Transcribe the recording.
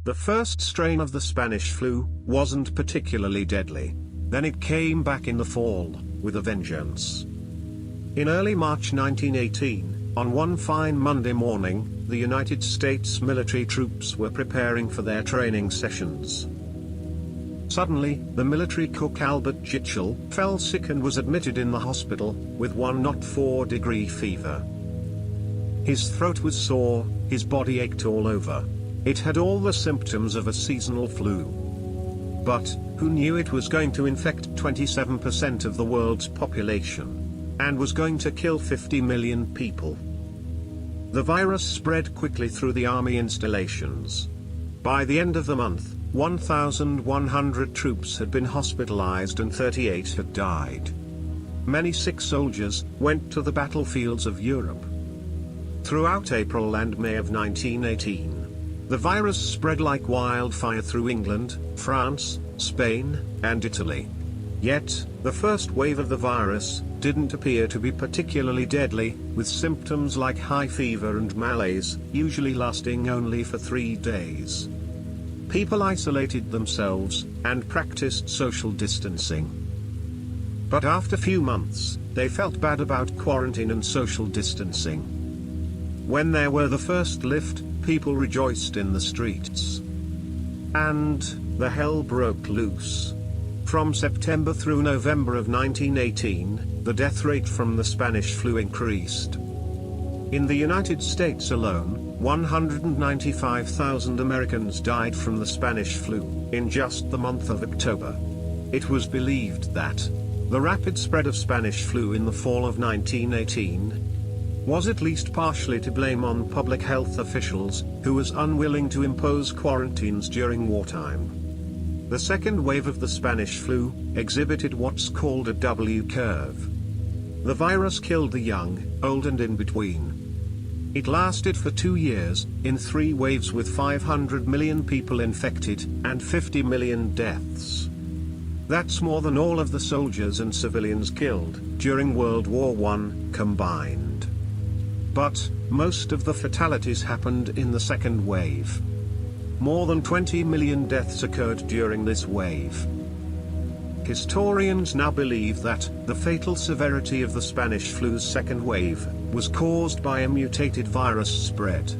The first strain of the Spanish flu wasn't particularly deadly. Then it came back in the fall, with a vengeance. In early March 1918, on one fine Monday morning, the United States military troops were preparing for their training sessions. Suddenly, the military cook Albert Gitchell fell sick and was admitted in the hospital, with 104-degree fever. His throat was sore, his body ached all over. It had all the symptoms of a seasonal flu. But, who knew it was going to infect 27% of the world's population? And was going to kill 50 million people. The virus spread quickly through the army installations. By the end of the month, 1,100 troops had been hospitalized and 38 had died. Many sick soldiers went to the battlefields of Europe. Throughout April and May of 1918, the virus spread like wildfire through England, France, Spain, and Italy. Yet, the first wave of the virus didn't appear to be particularly deadly, with symptoms like high fever and malaise, usually lasting only for 3 days. People isolated themselves, and practiced social distancing. But after a few months, they felt bad about quarantine and social distancing. When there were the first lift, people rejoiced in the streets. And the hell broke loose. From September through November of 1918, the death rate from the Spanish flu increased. In the United States alone, 195,000 Americans died from the Spanish flu in just the month of October. It was believed that the rapid spread of Spanish flu in the fall of 1918 was at least partially to blame on public health officials, who was unwilling to impose quarantines during wartime. The second wave of the Spanish flu exhibited what's called a W curve. The virus killed the young, old and in between. It lasted for 2 years, in 3 waves with 500 million people infected, and 50 million deaths. That's more than all of the soldiers and civilians killed during World War I combined. But, most of the fatalities happened in the second wave. More than 20 million deaths occurred during this wave. Historians now believe that the fatal severity of the Spanish flu's second wave was caused by a mutated virus spread.